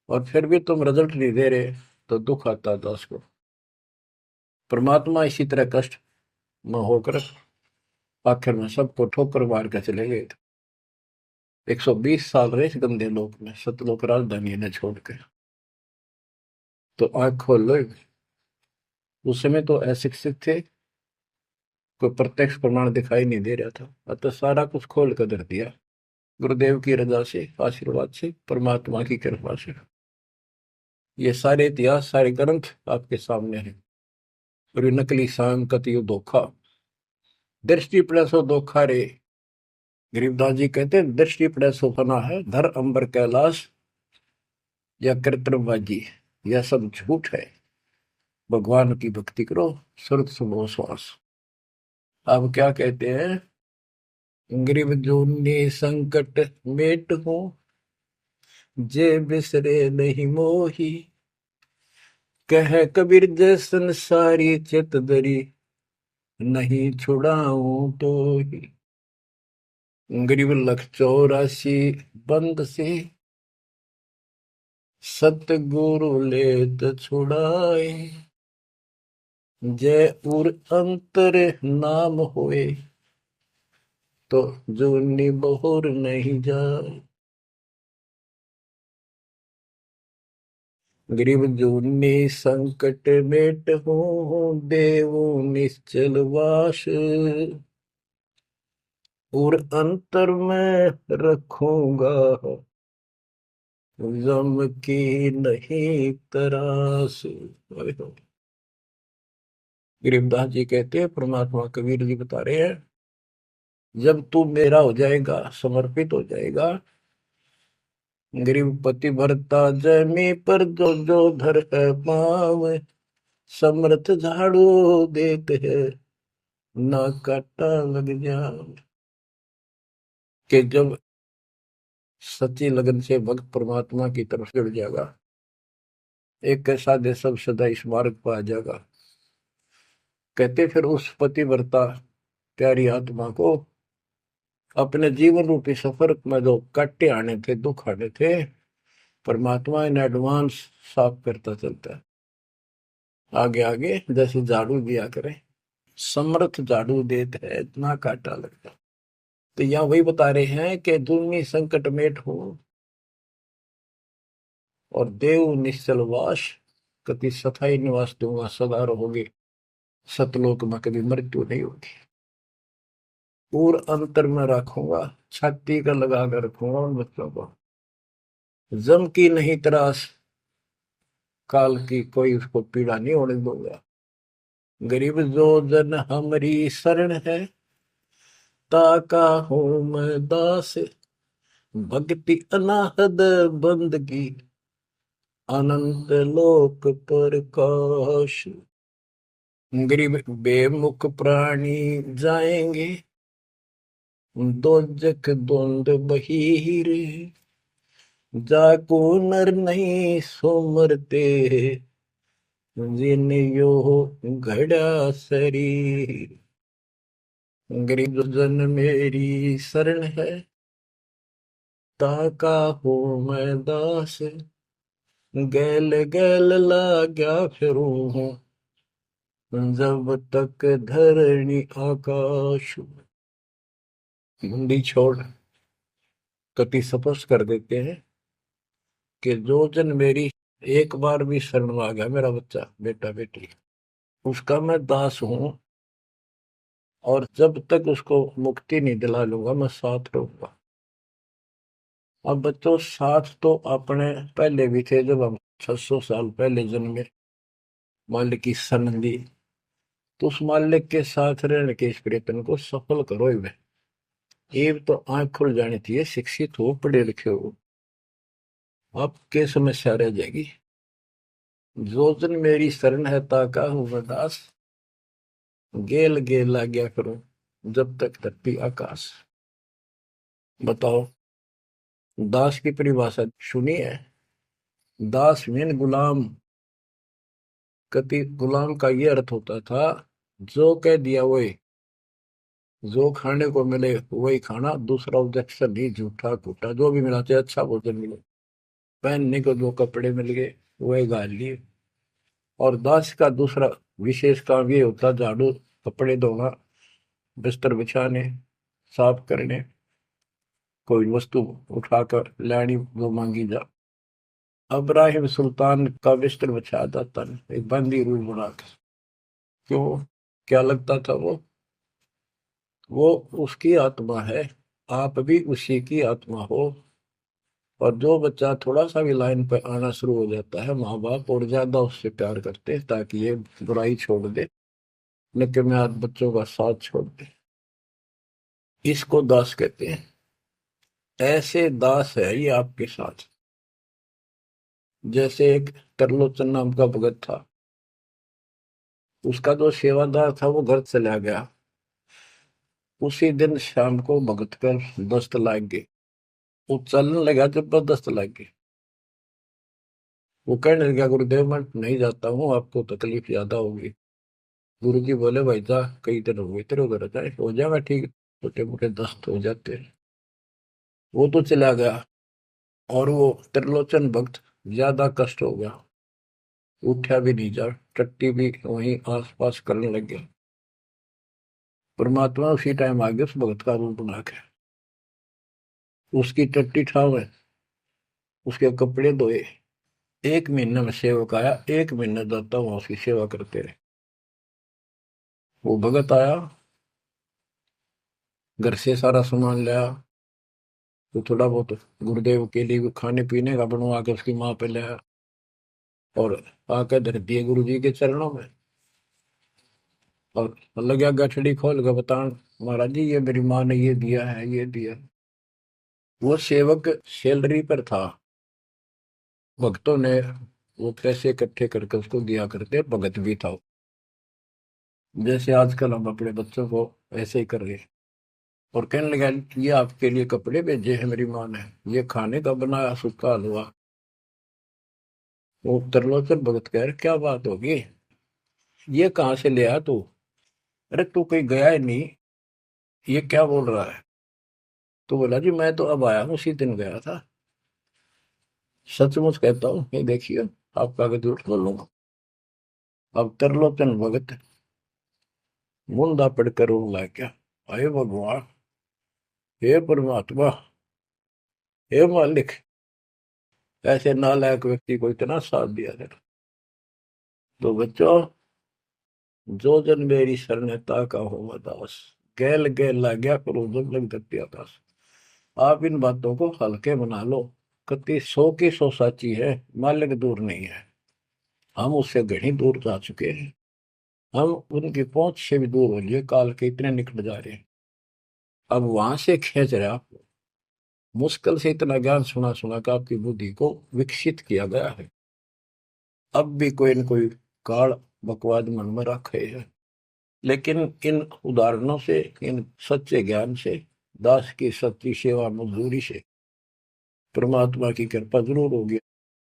और फिर भी तुम रिजल्ट नहीं दे रहे, तो दुख आता दास को। परमात्मा इसी तरह कष्ट में होकर आखिर में सबको ठोकर मार कर चले गए थे। 120 साल रहे इस गंदे लोक में, सतलोक राजधानी ने छोड़ के। तो आंख खोल लो। उस समय तो अशिक्षित थे, कोई प्रत्यक्ष प्रमाण दिखाई नहीं दे रहा था, अतः सारा कुछ खोल कर धर दिया, गुरुदेव की रजा से, आशीर्वाद से, परमात्मा की कृपा से। ये सारे इतिहास, सारे ग्रंथ आपके सामने हैं। और ये नकली सांकत, ये धोखा, दृष्टि पड़े सो धोखा रे। गरीबदास जी कहते हैं, दृष्टि पड़े सो फना है, धर अंबर कैलाश या कृत्रिमबाजी, यह सब झूठ है। भगवान की भक्ति करो, सुरत सुबह श्वास। अब क्या कहते हैं, गरीब जूनी संकट मेट हो, जे बिसरे नहीं मोही, कह कबीर जय संसारी चित दरी, नहीं छुड़ाऊं तो ही। गरीब लख 84 बंद से, सतगुरु लेत छुड़ाए, जय उर अंतर नाम होए, तो जूनी बहुर नहीं जाए। गरीब जूनी संकट मेट हो, देव निश्चल वास, और अंतर में रखूंगा, गम की नहीं तरास। गरीबदास जी कहते हैं, परमात्मा कबीर जी बता रहे हैं, जब तू मेरा हो जाएगा, समर्पित हो जाएगा, गरीब पति भरता जमी पर जो जो धर है पाव, समर्थ झाड़ू देते हैं, ना काटा लग जाए। कि जब सच्ची लगन से भक्त परमात्मा की तरफ जुड़ जाएगा, एक कैसा दे सब सदा इस मार्ग पर आ जाएगा। कहते फिर उस पतिव्रता प्यारी आत्मा को अपने जीवन रूपी सफर में जो काटे आने थे, दुख आने थे, परमात्मा इन एडवांस साफ करता चलता है। आगे आगे जैसे झाड़ू दिया करे, समर्थ झाड़ू देते है, इतना काटा लगता। तो यहाँ वही बता रहे हैं कि दुनिया संकट मेट हो, और देव निश्चल वास, कति सथाई निवास दूंगा, सदा रहोगे सतलोक में, कभी मृत्यु नहीं होगी। और अंतर में रखूंगा, छाती का लगा कर रखूंगा उन बच्चों को, जम की नहीं त्रास, काल की कोई उसको पीड़ा नहीं होने दूंगा। गरीब जो जन हमारी शरण है, ताका हूं मैं दास, भक्ति अनाहद बंदगी, अनंत लोक प्रकाश। गरीब बेमुख प्राणी जाएंगे दोजख धुंध बहीर, जाको नर नहीं सोमरते, जिन यो घड़ा शरीर। गरीब जन मेरी शरण है, ताका हो मैं दास, गैल गैल लाग्या फिरूं हूँ, जब तक धरणी आकाश। मुंडी छोड़ कति स्पष्ट कर देते हैं कि जो जन मेरी एक बार भी शरण में आ गया, मेरा बच्चा बेटा बेटी, उसका मैं दास हूं, और जब तक उसको मुक्ति नहीं दिला लूंगा मैं साथ रहूंगा। अब बच्चों साथ तो अपने पहले भी थे, जब हम 600 साल पहले जन्मे, मालिक की शरण ली, तो उस मालिक के साथ रहने के इस प्रयत्न को सफल करो ही। ये तो आंख खुल जानी चाहिए, शिक्षित हो पढ़े लिखे हो, आपके समस्या रह जाएगी। जो जन मेरी शरण है ताका हूं मैं दास, गेल गेल ला गया करो, जब तक धरती आकाश। बताओ, दास की परिभाषा सुनी है? दास मीन गुलाम। कति गुलाम का ये अर्थ होता था, जो कह दिया वही, जो खाने को मिले वही खाना, दूसरा ऑब्जेक्शन नहीं, झूठा फूटा जो भी मिला, चाहे अच्छा भोजन मिले, पहनने को जो कपड़े मिल गए वही गाल लिए। और दास का दूसरा विशेष काम ये होता, झाड़ू, कपड़े धोना, बिस्तर बिछाने, साफ करने, कोई वस्तु उठाकर लानी जो मांगी जा। अब्राहिम सुल्तान का बिस्तर बिछाया जाता है एक बंदी रूल बनाकर। क्यों? क्या लगता था वो उसकी आत्मा है, आप भी उसी की आत्मा हो। और जो बच्चा थोड़ा सा भी लाइन पर आना शुरू हो जाता है, माँ बाप और ज्यादा उससे प्यार करते हैं ताकि ये बुराई छोड़ दे, लेकिन मैं आज बच्चों का साथ छोड़ दे। इसको दास कहते हैं। ऐसे दास है ये आपके साथ। जैसे एक तरलोचन नाम का भगत था, उसका जो सेवादार था वो घर चला गया। उसी दिन शाम को भगत कर दस्त लाग गई, वो चलने लगा, जबरदस्त लग गई। वो कहने लगा, गुरुदेव मैं नहीं जाता हूँ, आपको तकलीफ ज्यादा होगी। गुरु जी बोले, भाई जा, कई दिन हो गए तेरे उधर, जाए हो जाएगा ठीक, छोटे मोटे दस्त हो जाते हैं। वो तो चला गया, और वो त्रिलोचन भक्त ज्यादा कष्ट हो गया, उठा भी नहीं जा, टट्टी भी वहीं आस पास करने लग गया। परमात्मा उसी टाइम आ गया उस भगत का रूप बना के, उसकी टट्टी ठावे, उसके कपड़े धोए। 1 महीने में सेवक आया, 1 महीने जाता वहां उसकी सेवा करते रहे। वो भगत आया, घर से सारा सामान लाया, तो थोड़ा बहुत गुरुदेव के लिए खाने पीने का बनवा के उसकी माँ पे लाया, और आकर धर दिए गुरु जी के चरणों में। और लगा गठड़ी खोल के बतान, महाराज जी ये मेरी माँ ने ये दिया है, ये दिया। वो सेवक सैलरी पर था, भक्तों ने वो पैसे इकट्ठे करके उसको दिया करते, भगत भी था। जैसे आजकल हम अपने बच्चों को ऐसे ही कर रहे हैं। और कहने लगा, ये आपके लिए कपड़े भेजे हैं मेरी माँ ने, ये खाने का बनाया सूखा हलवा। वो त्रिलोचन भगत कह रहे, क्या बात होगी, ये कहाँ से ले आया तू? अरे तू कहीं गया ही नहीं, ये क्या बोल रहा है? तो बोला, जी मैं तो अब आया हूँ, उसी दिन गया था। सचमुच कहता हूँ, ये देखिए, आपका अगर झूठ बोलूंगा। अब त्रिलोचन भगत मुंदा पड़कर रोने लग गया, अरे भगवान, हे परमात्मा, हे मालिक, ऐसे नालायक व्यक्ति को इतना साथ दिया जाए। तो बच्चों, जो जन मेरी शरणता का हो दास, गैल गैल ला गया करो, जब लग धरती आकाश। आप इन बातों को हल्के बना लो, कति 100 की 100 साची है, मालिक दूर नहीं है, हम उससे घनी दूर जा चुके हैं। हम उनकी पहुंच से भी दूर हो लिए, काल के इतने निकट जा रहे हैं। अब वहां से खींच रहे आप, मुश्किल से इतना ज्ञान सुना सुना कर आपकी बुद्धि को विकसित किया गया है। अब भी कोई न कोई काल बकवाद मन में रखे है। लेकिन इन उदाहरणों से, इन सच्चे ज्ञान से, दास की सच्ची सेवा मजदूरी से परमात्मा की कृपा जरूर होगी,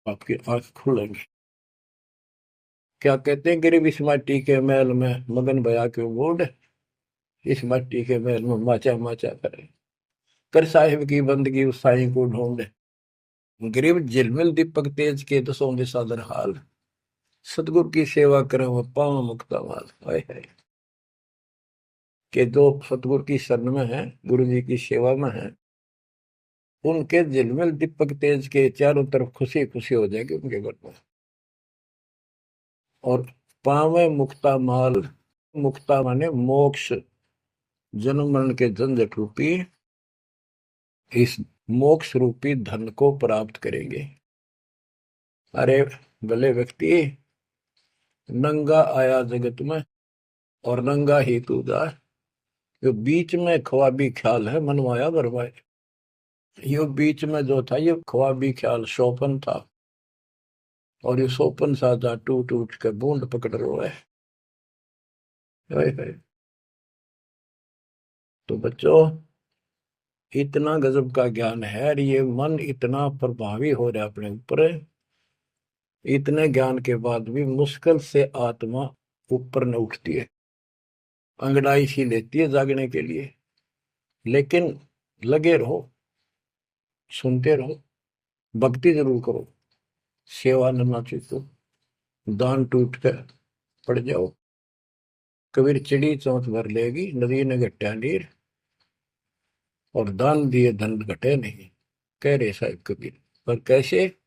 आपकी आंख खुलेंगी। क्या कहते हैं, गिरिव इस माटी के महल में मगन भया क्यों बूढ़, इस माटी के महल में माचा माचा करे, कर साहिब की बंदगी उस साईं को ढूंढे। गिरिव झिलमिल दीपक तेज के दसों दिशा दर हाल, सतगुरु की सेवा करे वो पावन मुक्ता माल। हाय हाय, के जो सतगुरु की शरण में है, गुरु जी की सेवा में है, उनके झिलमिल दीपक तेज के चारों तरफ खुशी खुशी हो जाएगी उनके घर में। और पावे मुक्ता माल, मुक्ता माने मोक्ष, जन्म मरण के झंझट रूपी इस मोक्ष रूपी धन को प्राप्त करेंगे। अरे भले व्यक्ति, नंगा आया जगत में और नंगा ही तू जा, जो बीच में ख्वाबी ख्याल है मनवाया बरवाए। ये बीच में जो था ये ख्वाबी ख्याल शोपन था, और ये शोपन साजा टूट टूट के बूंद पकड़ रहा है। तो बच्चों, इतना गजब का ज्ञान है और ये मन इतना प्रभावी हो रहा है अपने ऊपर, इतने ज्ञान के बाद भी मुश्किल से आत्मा ऊपर न उठती है, अंगड़ाई सी लेती है जागने के लिए। लेकिन लगे रहो, सुनते रहो, भक्ति जरूर करो, सेवा न चूको, दान टूट कर पड़ जाओ। कबीर चिड़ी चौंच भर लेगी, नदी ने घटा नीर, और दान दिए धन घटे नहीं, कह रहे साहब कबीर। पर कैसे?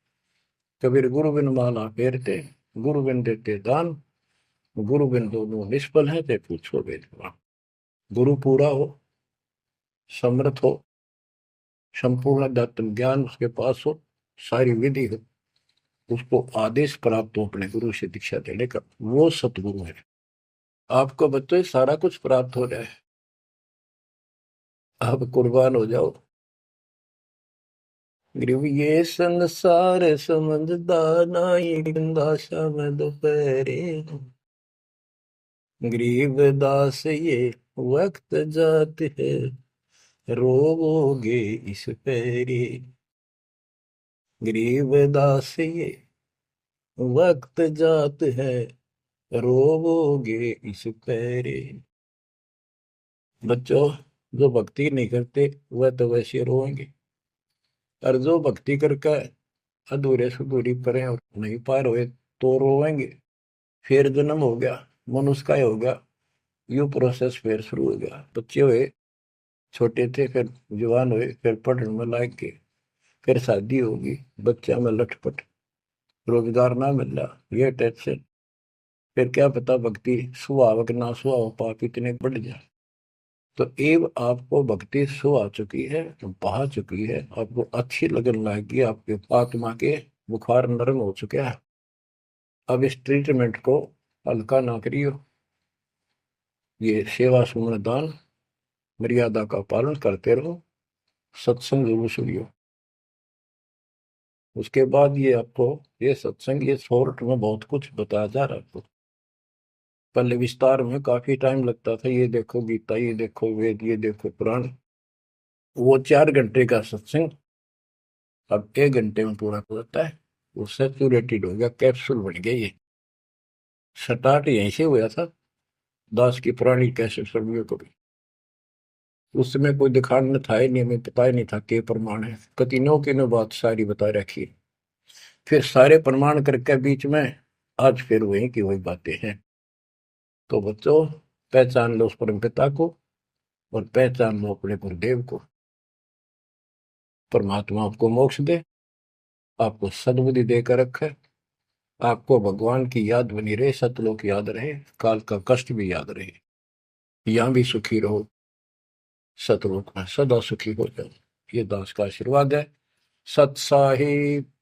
कबीर गुरु बिन माला फेरते, गुरु बिन देते दान, गुरु बिन दोनों निष्फल है, ते पूछो वेदवान। गुरु पूरा हो, समर्थ हो, संपूर्ण अध्यात्म ज्ञान उसके पास हो, सारी विधि हो, उसको आदेश प्राप्त हो अपने गुरु से दीक्षा देने का, वो सतगुरु है। आपको बच्चों सारा कुछ प्राप्त हो जाए, आप कुर्बान हो जाओ। ग्रीव ये संसार समझदा नाई, दासा में दोपहरे, गरीब दास ये वक्त जात है, रोवोगे इस पैरे। गरीब दास ये वक्त जात है, रोवोगे इस पैरे। बच्चों, जो भक्ति नहीं करते वह तो वैसे रोएंगे, और जो भक्ति करके अधूरे सुधूरी परे और नहीं पार हुए तो रोएंगे। फिर जन्म हो गया, मनुष्य का ही हो गया, यू प्रोसेस फिर शुरू हो गया। बच्चे हुए, छोटे थे, फिर जवान हुए, फिर पढ़ने में लायक के, फिर शादी होगी, बच्चा में लटपट, रोजगार ना मिल रहा, ये टेंशन, फिर क्या पता भक्ति सुहावक ना सुहाव पाप इतने बढ़ जाए। तो एव आपको भक्ति सो आ चुकी है, बहा चुकी है, आपको अच्छी लगन लगेगी, आपके आत्मा के बुखार नरम हो चुके हैं। अब इस ट्रीटमेंट को हल्का ना करियो, ये सेवा सुमन दान मर्यादा का पालन करते रहो, सत्संग जरूर सुनियो। उसके बाद ये आपको ये सत्संग, ये शॉर्ट में बहुत कुछ बताया जा रहा है आपको। पहले विस्तार में काफी टाइम लगता था, ये देखो गीता, ये देखो वेद, ये देखो पुराण, वो 4 घंटे का सत्संग अब 1 घंटे में पूरा हो जाता है। वो सेचुरेटेड हो गया, कैप्सूल बन गया। ये स्टार्ट यहीं से हुआ था, दास की पुरानी कैसेट सर्वियों को भी। उस समय कोई दिखाने था ही नहीं, हमें पता ही नहीं था के प्रमाण है, कतिनों की नो बात सारी बता रखी। फिर सारे प्रमाण करके बीच में आज फिर वही की वही बातें हैं। तो बच्चों, पहचान लो उस परम पिता को, और पहचान लो अपने गुरुदेव को। परमात्मा आपको मोक्ष दे, आपको सद्बुद्धि देकर रखे, आपको भगवान की याद बनी रहे, सतलोक याद रहे, काल का कष्ट भी याद रहे, यहां भी सुखी रहो, सतलोक में सदा सुखी हो जाओ। ये दास का आशीर्वाद है। सत साहिब।